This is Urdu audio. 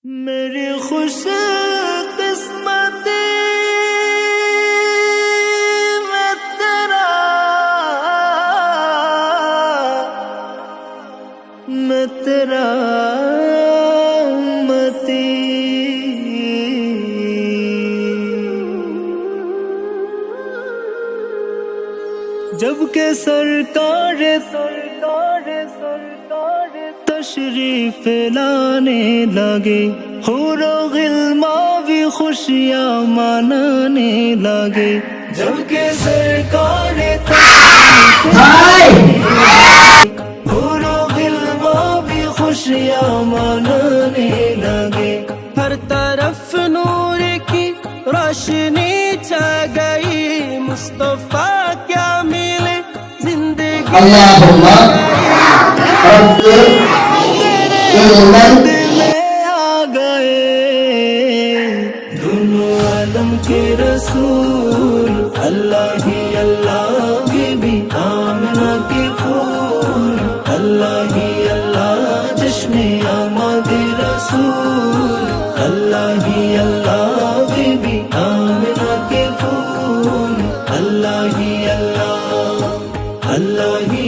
میری خوش قسمتی میں تیرا امتی، جب کہ سرکار تشریف لانے لگے، حور و غلمان بھی خوشیاں منانے لگے، جب کہ سرکار تشریف حور و غلمان بھی خوشیاں منانے لگے، ہر طرف نور کی روشنی چھا گئی، مصطفیٰ کیا ملے زندگی میں آ گئے دونوں عالم کے رسول، اللہ ہی اللہ بی بی آمنہ کے پھول، اللہ ہی اللہ جشن آمد رسول، اللہ ہی اللہ بی بی آمنہ کے پھول، اللہ ہی اللہ، اللہ ہی